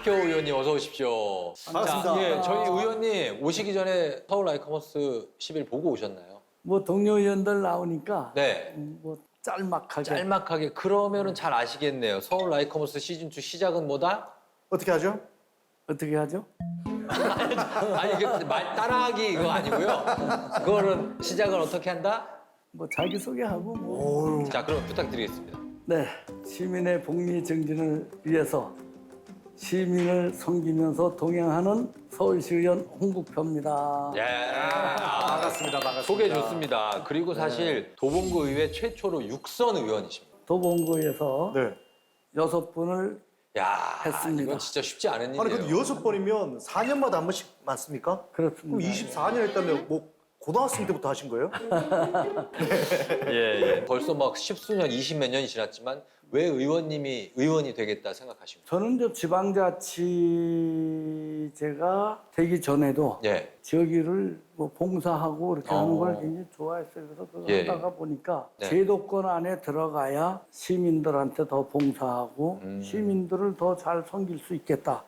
박효 의원님 어서 오십시오. 반갑습니다. 자, 예, 저희 의원님 오시기 전에 서울 아이커머스 10일 보고 오셨나요? 뭐 동료 의원들 나오니까 네. 뭐 짤막하게 짤막하게 그러면은 잘 아시겠네요. 서울 아이커머스 시즌 2 시작은 뭐다? 어떻게 하죠? 어떻게 하죠? 아니 말 따라하기 이거 아니고요. 그거는 시작을 어떻게 한다? 뭐 자기 소개하고 뭐. 자, 그럼 부탁드리겠습니다. 네, 시민의 복리 정진을 위해서 시민을 섬기면서 동행하는 서울시의원 홍국표입니다. 예. 반갑습니다. 반갑습니다. 소개 좋습니다. 그리고 사실 도봉구 의회 최초로 6선 의원이십니다. 도봉구에서 네. 6분을 야, 했습니다. 이건 진짜 쉽지 않은 일이에요. 아니 근데 6번이면 4년마다 한 번씩 많습니까? 그럼 그렇습니다. 24년 했다면 뭐 고등학생 때부터 하신 거예요? 예. 벌써 막 십수년, 20몇 년이 지났지만 왜 의원님이 의원이 되겠다 생각하십니까? 저는 저 지방자치제가 되기 전에도 예. 지역일을 뭐 봉사하고 이렇게 하는 걸 어. 굉장히 좋아했어요. 그래서 그거 예, 하다가 보니까 네. 제도권 안에 들어가야 시민들한테 더 봉사하고 음. 시민들을 더 잘 섬길 수 있겠다.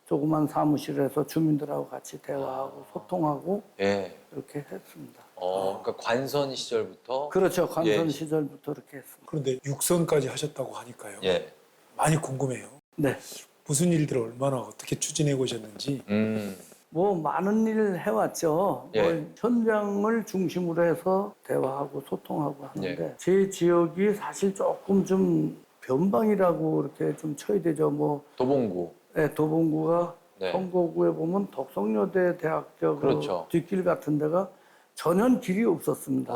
조그만 사무실에서 주민들하고 같이 대화하고 소통하고 예. 이렇게 했습니다. 그러니까 관선 시절부터 그렇죠. 관선 예. 시절부터 이렇게 했습니다. 그런데 육선까지 하셨다고 하니까요. 예. 많이 궁금해요. 네. 무슨 일들을 얼마나 어떻게 추진해 보셨는지. 뭐 많은 일을 해왔죠. 예. 뭐 현장을 중심으로 해서 대화하고 소통하고 하는데 예. 제 지역이 사실 조금 좀 변방이라고 이렇게 좀 쳐야 되죠. 뭐 도봉구. 네, 도봉구가 네. 성거구에 보면 덕성여대 대학교 그렇죠. 뒷길 같은 데가 전혀 길이 없었습니다.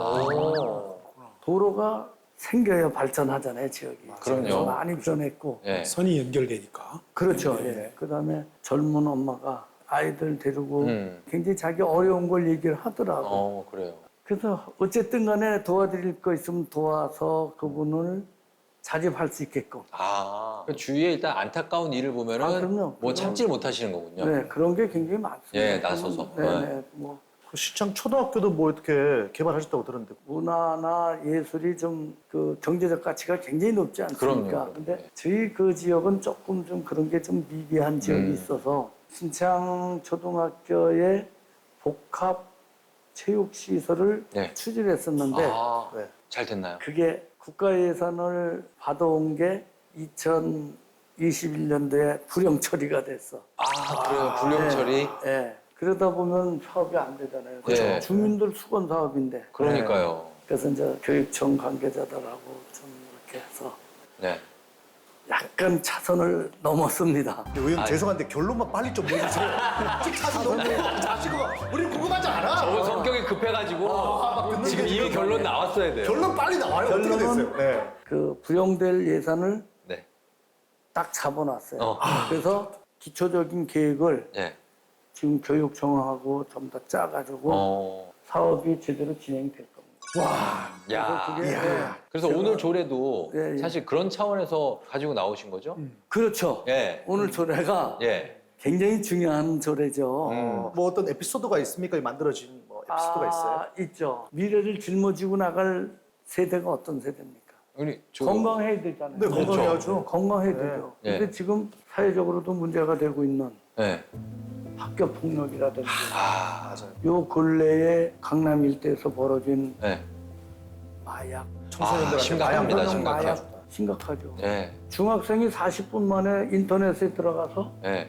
도로가 생겨야 발전하잖아요, 지역이. 그럼요. 그래서 많이 변했고. 예. 선이 연결되니까. 그렇죠. 예. 그다음에 젊은 엄마가 아이들 데리고 굉장히 자기 어려운 걸 얘기를 하더라고. 그래요. 그래서 어쨌든 간에 도와드릴 거 있으면 도와서 그분을 자립할 수 있게끔. 그 주위에 일단 안타까운 일을 보면은 그럼요. 뭐 참질 못하시는 거군요. 네, 그런 게 굉장히 많습니다. 예, 나서서. 네, 네. 네. 뭐 그 시청 초등학교도 뭐 어떻게 개발하셨다고 들었는데 문화나 예술이 좀 그 경제적 가치가 굉장히 높지 않습니까? 그럼요. 근데 네. 저희 그 지역은 조금 좀 그런 게 좀 미비한 지역이 있어서 신창 초등학교에 복합 체육 시설을 네. 추진했었는데 네. 잘 됐나요? 그게 국가 예산을 받아온 게 2021년도에 불용 처리가 됐어. 그래요. 불령 처리. 예. 그러다 보면 사업이 안 되잖아요. 네. 주민들 수건 사업인데. 그러니까요. 그래서 이제 교육청 관계자들하고 좀 이렇게 해서 네. 약간 차선을 넘었습니다. 의원 죄송한데 결론만 빨리 좀 내주세요. 지금 차도 너무 자시고 우리 궁금하지 않아. 저는 성격이 급해가지고 지금 이미 결론 나왔어야 돼요. 결론 빨리 나와요. 어떻게 결론은 됐어요? 네. 그 불용될 예산을 네. 딱 잡아놨어요. 어. 그래서 기초적인 계획을 네. 지금 교육청하고 좀 더 짜가지고 사업이 제대로 진행될 겁니다. 야. 그게 그래서 오늘 조례도 예, 예. 사실 그런 차원에서 가지고 나오신 거죠? 그렇죠. 예. 오늘 조례가 예. 굉장히 중요한 조례죠. 뭐 어떤 에피소드가 있습니까? 만들어진 뭐 에피소드가 있어요? 있죠. 미래를 짊어지고 나갈 세대가 어떤 세대입니까? 우리 건강해야 되잖아요. 네, 건강해야죠. 건강해야 네. 되죠. 네. 근데 지금 사회적으로도 문제가 되고 있는 네. 학교 폭력이라든지 맞아요. 요 근래에 강남 일대에서 벌어진 네. 마약, 청소년들한테 심각합니다. 마약 심각해요. 마약 심각하죠. 네. 중학생이 40분 만에 인터넷에 들어가서 네.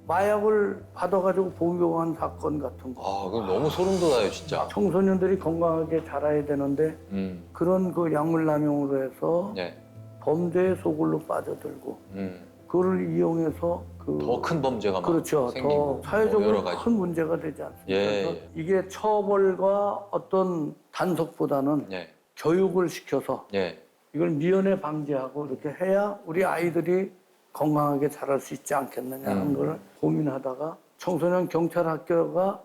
마약을 받아가지고 복용한 사건 같은 거. 그럼 너무 소름 돋아요, 진짜. 청소년들이 건강하게 자라야 되는데 그런 그 약물남용으로 해서 네. 범죄의 소굴로 빠져들고 그거를 이용해서 더 큰 범죄가 막 그렇죠. 생기고 더 사회적으로 뭐 여러 가지. 큰 문제가 되지 않습니까? 예, 그래서 예. 이게 처벌과 어떤 단속보다는 네. 교육을 시켜서 네. 이걸 미연에 방지하고 이렇게 해야 우리 아이들이 건강하게 자랄 수 있지 않겠느냐 하는 걸 고민하다가 청소년 경찰 학교가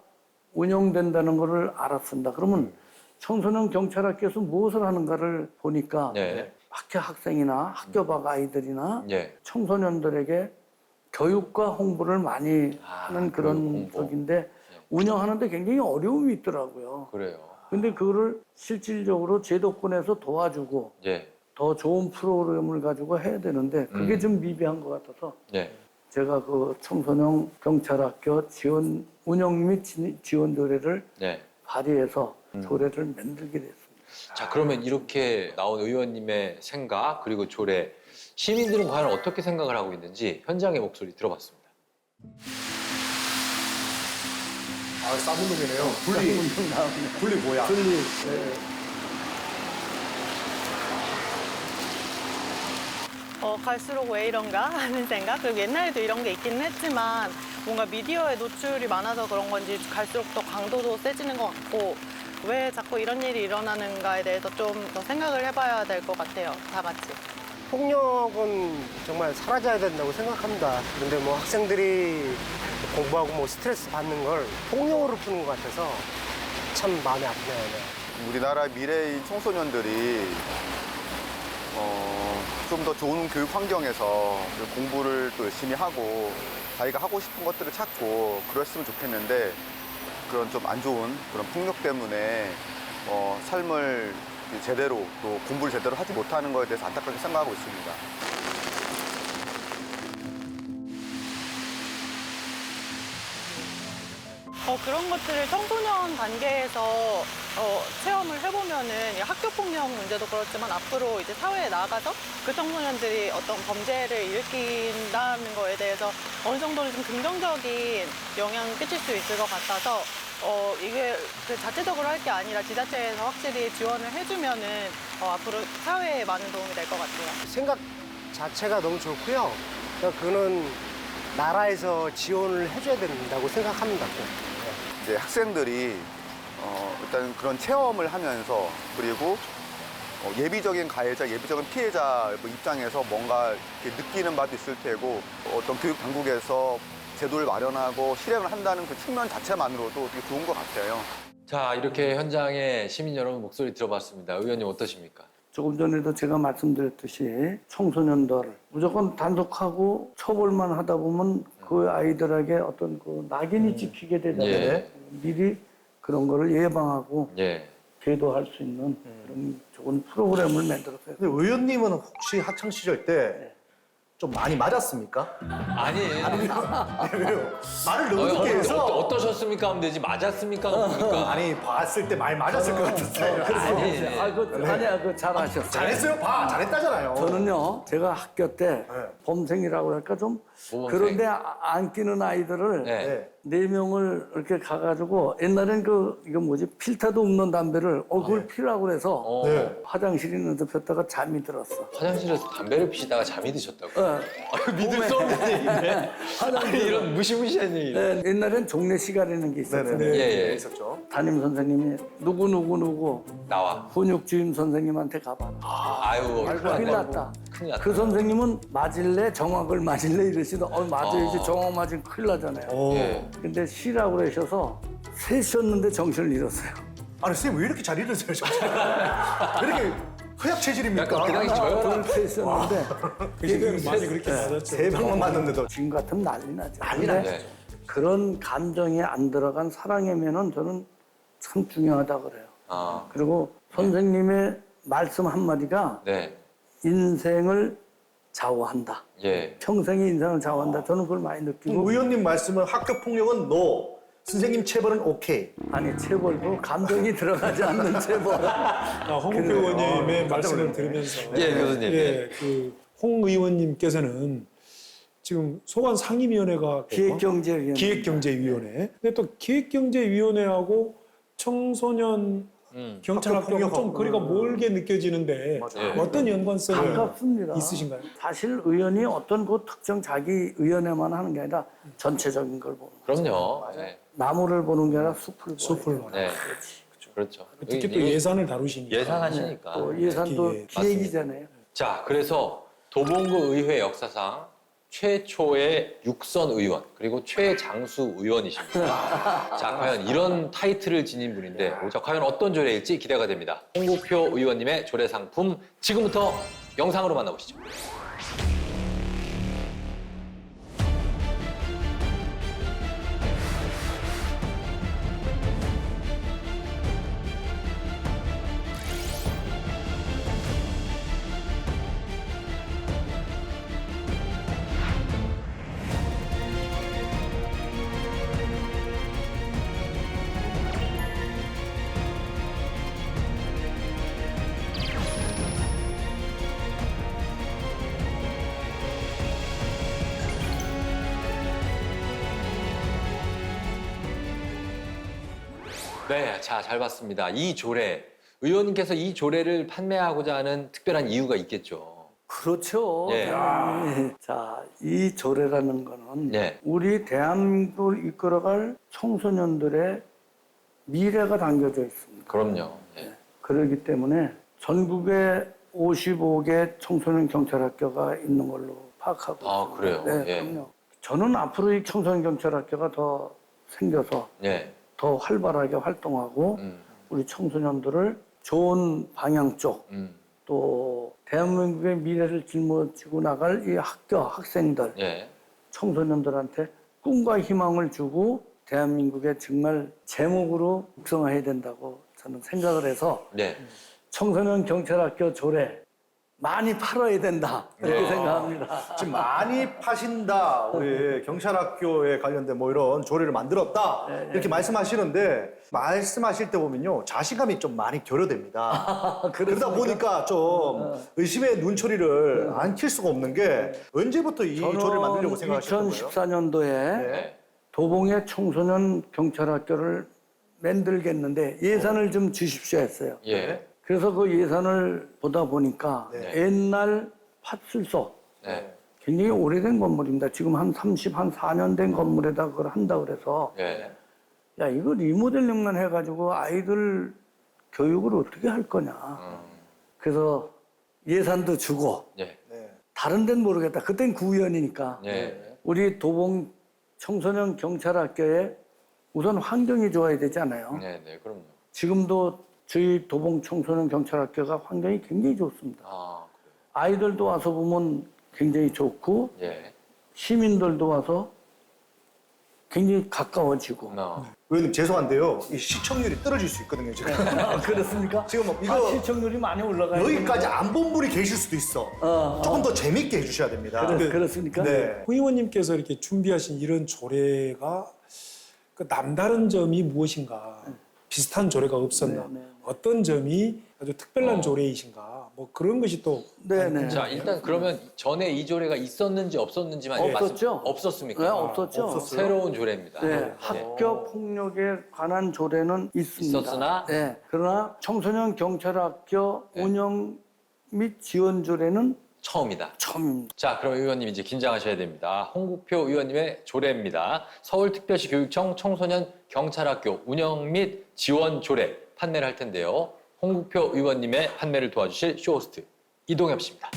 운영된다는 것을 알았습니다. 그러면 청소년 경찰 학교에서 무엇을 하는가를 보니까 네. 학교 학생이나 학교 밖 아이들이나 네. 청소년들에게 교육과 홍보를 많이 하는 그런 교육 홍보. 쪽인데 운영하는데 굉장히 어려움이 있더라고요. 그래요. 근데 그거를 실질적으로 제도권에서 도와주고 예. 더 좋은 프로그램을 가지고 해야 되는데 그게 좀 미비한 것 같아서 네. 제가 그 청소년 경찰학교 지원 운영 및 지원 조례를 네. 발의해서 조례를 만들게 됐습니다. 자, 그러면 이렇게 나온 의원님의 생각 그리고 조례, 시민들은 과연 어떻게 생각을 하고 있는지 현장의 목소리 들어봤습니다. 아, 쌍문동이네요. 분리 뭐야? 분리 갈수록 왜 이런가 하는 생각. 그리고 옛날에도 이런 게 있기는 했지만 뭔가 미디어에 노출이 많아서 그런 건지 갈수록 더 강도도 세지는 것 같고 왜 자꾸 이런 일이 일어나는가에 대해서 좀 더 생각을 해봐야 될 것 같아요. 다 같이. 폭력은 정말 사라져야 된다고 생각합니다. 그런데 뭐 학생들이 공부하고 뭐 스트레스 받는 걸 폭력으로 푸는 것 같아서 참 마음이 아프네요. 네. 우리나라 미래인 청소년들이 좀 더 좋은 교육 환경에서 공부를 또 열심히 하고 자기가 하고 싶은 것들을 찾고 그랬으면 좋겠는데 그런 좀 안 좋은 그런 폭력 때문에 삶을 제대로 또 공부를 제대로 하지 못하는 거에 대해서 안타깝게 생각하고 있습니다. 그런 것들을 청소년 단계에서 체험을 해보면은 학교 폭력 문제도 그렇지만 앞으로 이제 사회에 나가서 그 청소년들이 어떤 범죄를 일으킨다는 거에 대해서 어느 정도는 좀 긍정적인 영향을 끼칠 수 있을 것 같아서 이게 그 자체적으로 할 게 아니라 지자체에서 확실히 지원을 해주면은 앞으로 사회에 많은 도움이 될 것 같아요. 생각 자체가 너무 좋고요. 그러니까 그거는 나라에서 지원을 해줘야 된다고 생각합니다. 이제 학생들이 일단 그런 체험을 하면서 그리고 예비적인 가해자, 예비적인 피해자 입장에서 뭔가 이렇게 느끼는 바도 있을 테고 어떤 교육 당국에서 제도를 마련하고 실행을 한다는 그 측면 자체만으로도 되게 좋은 것 같아요. 자, 이렇게 현장의 시민 여러분 목소리 들어봤습니다. 의원님 어떠십니까? 조금 전에도 제가 말씀드렸듯이 청소년들 무조건 단속하고 처벌만 하다 보면 그 아이들에게 어떤 그 낙인이 찍히게 되잖아요. 예. 미리 그런 거를 예방하고 예. 계도할 수 있는 그런 좋은 프로그램을 만들었어요. 근데 의원님은 혹시 학창 시절 때 좀 많이 맞았습니까? 아니, 왜요? 말을 너무 늦게 해서 어떠셨습니까? 하면 되지. 맞았습니까? 뭡니까? 아니 봤을 때 많이 맞았을 것 같았어요. 아니, 아니야, 그 잘하셨어요. 잘했어요, 잘했다잖아요. 저는요, 제가 학교 때 범생이라고 할까 좀 모범생. 그런데 안 끼는 아이들을 네. 네 명을 이렇게 가가지고 옛날엔 이거 뭐지 필터도 없는 담배를 그걸 피라고 해서 네. 화장실에 있는데 폈다가 잠이 들었어. 화장실에서 담배를 피시다가 잠이 드셨다고. 믿을 수 없는 얘기네. 아니, 이런 무시무시한 얘기네. 네, 옛날엔 종례 시간이라는 게 있었어요. 네네네. 예. 있었죠. 담임 선생님이 누구 나와. 훈육주임 선생님한테 가봐라. 아유, 큰일 났다. 큰일 났다. 그 선생님은 맞을래? 정확을 맞을래? 이러시더 맞아야지 정확 맞으면 큰일 나잖아요. 예. 근데 쉬라고 그러셔서 셋 쉬었는데 정신을 잃었어요. 아니 선생님 왜 이렇게 잘 잃으세요? 왜 이렇게 허약 체질입니까? 약간 그 당시 저혈압. 둘셋 쉬었는데 그 시대는 많이 그렇게 맞았죠. 세 방만 맞는데도 지금 같으면 난리 나죠. 난리 근데 나죠. 그런 감정이 안 들어간 사랑이면은 저는 참 중요하다 그래요. 아, 그리고 선생님의 말씀 한마디가 네. 인생을 좌우한다. 예. 평생의 인생을 좌우한다. 저는 그걸 많이 느끼고 의원님 말씀은 학교 폭력은 노, 선생님 체벌은 오케이. 아니 체벌도 감정이 들어가지 않는 체벌. 홍국표 의원님의 깜짝 말씀을 놀랐네. 들으면서 예, 교수님. 예, 홍 의원님께서는 지금 소관 상임위원회가 기획경제위원회. 기획경제위원회. 근데 또 기획경제위원회하고 청소년 경찰학교하고 좀 거리가 멀게 느껴지는데 예. 어떤 연관성이 반갑습니다. 있으신가요? 사실 의원이 어떤 그 특정 자기 의원회만 하는 게 아니라 전체적인 걸 보는 거예요. 그럼요. 네. 나무를 보는 게 아니라 숲을 보는 숲을 거예요. 네. 그렇죠. 특히 또 예산을 다루시니까. 예상하시니까. 또 예산도 예, 기획이잖아요. 자, 그래서 도봉구 의회 역사상 최초의 육선 의원 그리고 최장수 의원이십니다. 자, 과연 이런 타이틀을 지닌 분인데 자, 과연 어떤 조례일지 기대가 됩니다. 홍국표 의원님의 조례 상품 지금부터 영상으로 만나보시죠. 네, 자, 잘 봤습니다. 이 조례. 의원님께서 이 조례를 판매하고자 하는 특별한 이유가 있겠죠. 그렇죠. 예. 자, 이 조례라는 거는 예. 우리 대한민국을 이끌어갈 청소년들의 미래가 담겨져 있습니다. 그럼요. 예. 그렇기 때문에 전국에 55개 청소년 경찰학교가 있는 걸로 파악하고 아, 있습니다. 그래요? 네, 예. 그럼요. 저는 앞으로 이 청소년 경찰학교가 더 생겨서 예. 더 활발하게 활동하고 우리 청소년들을 좋은 방향 쪽 또 대한민국의 미래를 짊어지고 나갈 이 학교 학생들 예. 청소년들한테 꿈과 희망을 주고 대한민국의 정말 제목으로 육성해야 된다고 저는 생각을 해서 네. 청소년 경찰학교 조례 많이 팔아야 된다 이렇게 네. 생각합니다. 지금 많이 파신다. 우리 경찰학교에 관련된 뭐 이런 조례를 만들었다. 이렇게 말씀하시는데 말씀하실 때 보면요. 자신감이 좀 많이 결여됩니다. 그러다 보니까 좀 의심의 눈초리를 안 킬 수가 없는 게 언제부터 이 조례를 만들려고 생각하셨던 거예요? 2014년도에 네. 도봉의 청소년 경찰학교를 만들겠는데 예산을 좀 주십시오 했어요. 예. 그래서 그 예산을 보다 보니까 네. 옛날 파출소 네. 굉장히 오래된 건물입니다. 지금 한 4년 된 건물에다 그걸 한다 그래서 예. 야 이거 리모델링만 해가지고 아이들 교육을 어떻게 할 거냐. 그래서 예산도 주고 예. 다른 데는 모르겠다. 그땐 구의원이니까 예. 우리 도봉 청소년 경찰학교에 우선 환경이 좋아야 되잖아요. 네, 네, 그럼요. 지금도 저희 도봉 청소년 경찰학교가 환경이 굉장히 좋습니다. 아, 아이들도 와서 보면 굉장히 좋고 그래요. 예. 시민들도 와서 굉장히 가까워지고. 의원님 죄송한데요. 이 시청률이 떨어질 수 있거든요. 지금. 그렇습니까? 지금 뭐 이거 시청률이 많이 올라가요. 여기까지 안 본 분이 계실 수도 있어. 조금 더 재밌게 해주셔야 됩니다. 그렇습니까? 네. 홍 의원님께서 이렇게 준비하신 이런 조례가 그 남다른 점이 무엇인가? 비슷한 조례가 없었나? 네. 어떤 점이 아주 특별한 조례이신가? 뭐 그런 것이 또 네네. 자, 일단 그러면 전에 이 조례가 있었는지 없었는지만 없었죠. 없었습니까? 네, 없었죠. 없었어요? 새로운 조례입니다. 네, 학교 폭력에 관한 조례는 있습니다. 있었으나? 네, 그러나 청소년 경찰학교 네. 운영 및 지원 조례는 처음이다. 처음입니다. 자, 그럼 의원님 이제 긴장하셔야 됩니다. 홍국표 의원님의 조례입니다. 서울특별시 교육청 청소년 경찰학교 운영 및 지원 조례 판매를 할 텐데요. 홍국표 의원님의 판매를 도와주실 쇼호스트 이동엽 씨입니다.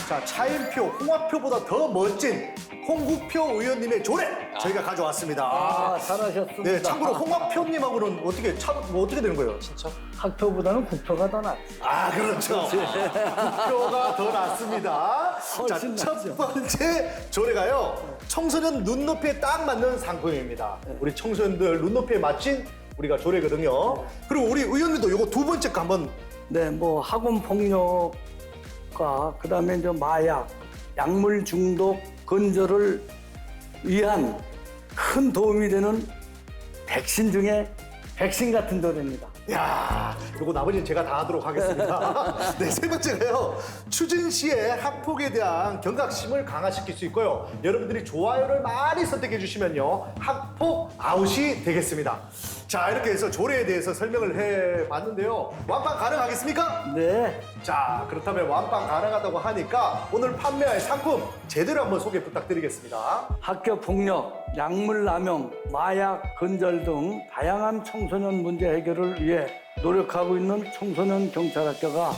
자, 차인표, 홍화표보다 더 멋진 홍국표 의원님의 조례 저희가 가져왔습니다. 아, 잘하셨습니다. 네, 참고로 홍화표님하고는 뭐 어떻게 되는 거예요? 학표보다는 국표가 더 낫죠. 아, 그렇죠. 국표가 더 낫습니다. 자, 훨씬 첫 낫죠. 번째 조례가요. 청소년 눈높이에 딱 맞는 상품입니다. 우리 청소년들 눈높이에 맞춘 우리가 조례거든요. 그리고 우리 의원님도 이거 두 번째 거 한번 네, 뭐 학원 폭력과 그다음에 이제 마약, 약물 중독 근절을 위한 큰 도움이 되는 백신 중에 백신 같은 조례입니다. 야, 요거 나머지는 제가 다 하도록 하겠습니다. 네, 세 번째가요. 추진 시에 학폭에 대한 경각심을 강화시킬 수 있고요. 여러분들이 좋아요를 많이 선택해 주시면요. 학폭 아웃이 되겠습니다. 자, 이렇게 해서 조례에 대해서 설명을 해 봤는데요. 완판 가능하겠습니까? 네, 자, 그렇다면 완판 가능하다고 하니까 오늘 판매할 상품 제대로 한번 소개 부탁드리겠습니다. 학교 폭력, 약물 남용, 마약 근절 등 다양한 청소년 문제 해결을 위해 노력하고 있는 청소년 경찰학교가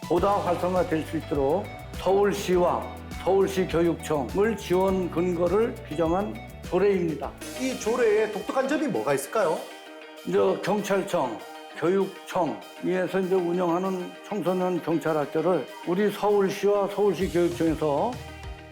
보다 활성화될 수 있도록 서울시와 서울시 교육청을 지원 근거를 규정한 조례입니다. 이 조례의 독특한 점이 뭐가 있을까요? 이제 경찰청, 교육청에서 이제 운영하는 청소년 경찰학교를 우리 서울시와 서울시 교육청에서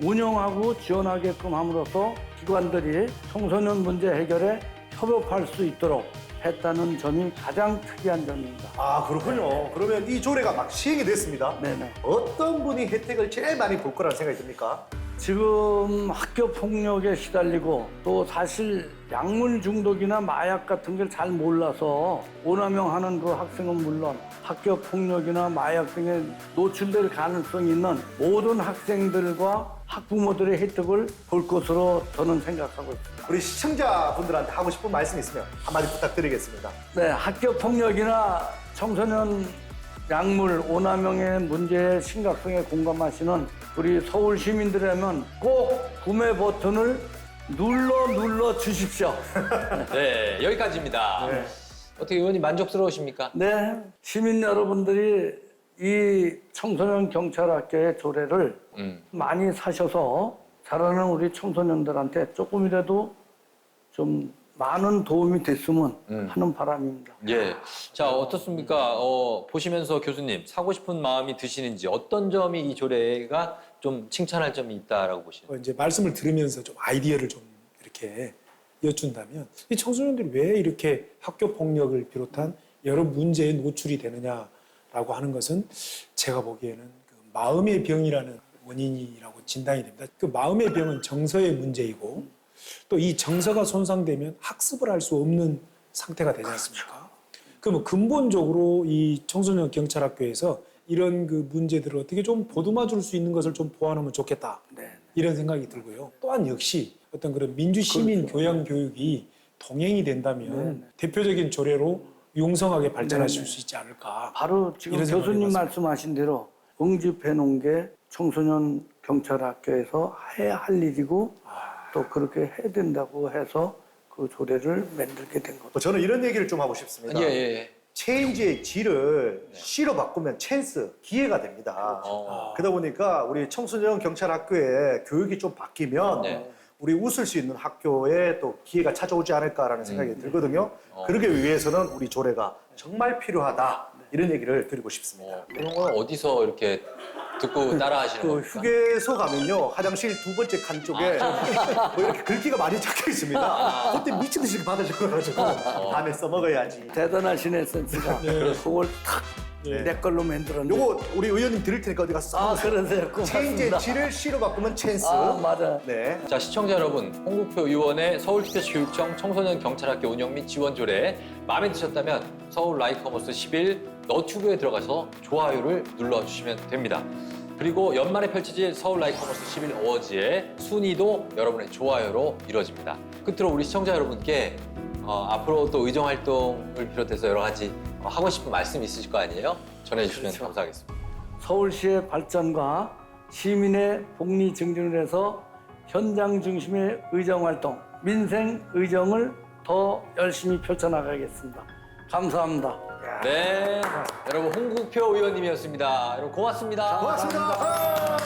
운영하고 지원하게끔 함으로써 기관들이 청소년 문제 해결에 협업할 수 있도록 했다는 점이 가장 특이한 점입니다. 아, 그렇군요. 그러면 이 조례가 막 시행이 됐습니다. 네네. 어떤 분이 혜택을 제일 많이 볼 거라는 생각이 듭니까? 지금 학교 폭력에 시달리고 또 사실 약물 중독이나 마약 같은 걸 잘 몰라서 오남용하는 그 학생은 물론 학교 폭력이나 마약 등에 노출될 가능성이 있는 모든 학생들과 학부모들의 혜택을 볼 것으로 저는 생각하고 있습니다. 우리 시청자분들한테 하고 싶은 말씀 있으면 한마디 부탁드리겠습니다. 네, 학교 폭력이나 청소년 약물 오남용의 문제의 심각성에 공감하시는 우리 서울 시민들이라면 꼭 구매 버튼을 눌러 주십시오. 네, 여기까지입니다. 네. 어떻게 의원님 만족스러우십니까? 네, 시민 여러분들이 이 청소년 경찰학교의 조례를 많이 사셔서 자라는 우리 청소년들한테 조금이라도 좀 많은 도움이 됐으면 하는 바람입니다. 예. 자, 어떻습니까? 보시면서 교수님, 사고 싶은 마음이 드시는지 어떤 점이 이 조례가 좀 칭찬할 점이 있다라고 보시나요? 이제 말씀을 들으면서 좀 아이디어를 좀 이렇게 여쭌다면 이 청소년들이 왜 이렇게 학교 폭력을 비롯한 여러 문제에 노출이 되느냐라고 하는 것은 제가 보기에는 그 마음의 병이라는 원인이라고 진단이 됩니다. 그 마음의 병은 정서의 문제이고 또 이 정서가 손상되면 학습을 할 수 없는 상태가 되지 않습니까? 그러면 근본적으로 이 청소년 경찰학교에서 이런 그 문제들을 어떻게 좀 보듬어 줄 수 있는 것을 좀 보완하면 좋겠다. 네. 이런 생각이 들고요. 또한 역시 어떤 그런 민주시민 교양 교육이 동행이 된다면 대표적인 조례로 융성하게 발전하실 수 있지 않을까. 바로 지금 이런 생각을 교수님 해봤습니다. 말씀하신 대로 응집해 놓은 게 청소년 경찰학교에서 해야 할 일이고 또 그렇게 해야 된다고 해서 그 조례를 만들게 된 거죠. 저는 이런 얘기를 좀 하고 싶습니다. 예. 체인지의 G를 C로 바꾸면 찬스, 기회가 됩니다. 그러다 보니까 우리 청소년 경찰학교의 교육이 좀 바뀌면 네. 우리 웃을 수 있는 학교에 또 기회가 찾아오지 않을까라는 생각이 들거든요. 그러기 위해서는 우리 조례가 정말 필요하다. 이런 얘기를 드리고 싶습니다. 그런 건 어디서 이렇게 듣고 따라 하시는 그 겁니까? 휴게소 가면요, 화장실 두 번째 칸 쪽에 뭐 이렇게 글귀가 많이 적혀 있습니다. 그때 미친 듯이 받아 적어가지고 다음에 써먹어야지. 대단하신 에센스가 그걸 탁 내 걸로 만들었는데. 요거 우리 의원님 드릴 테니까 어디 가서 아, 써먹으세요. 그러세요. 체인지의 고맙습니다. G를 C로 바꾸면 찬스. 아, 맞아. 네. 자, 시청자 여러분, 홍국표 의원의 서울특별시교육청 청소년 경찰학교 운영 및 지원 조례 마음에 드셨다면 서울 라이커머스 10일 너튜브에 들어가서 좋아요를 눌러주시면 됩니다. 그리고 연말에 펼쳐질 서울 라이커머스 10일 어워즈의 순위도 여러분의 좋아요로 이루어집니다. 끝으로 우리 시청자 여러분께 앞으로 또 의정활동을 비롯해서 여러 가지 하고 싶은 말씀 있으실 거 아니에요? 전해주시면 그렇죠. 감사하겠습니다. 서울시의 발전과 시민의 복리 증진을 해서 현장 중심의 의정활동, 민생 의정을 더 열심히 펼쳐나가겠습니다. 감사합니다. 네, 여러분 홍국표 의원님이었습니다. 여러분 고맙습니다. 고맙습니다.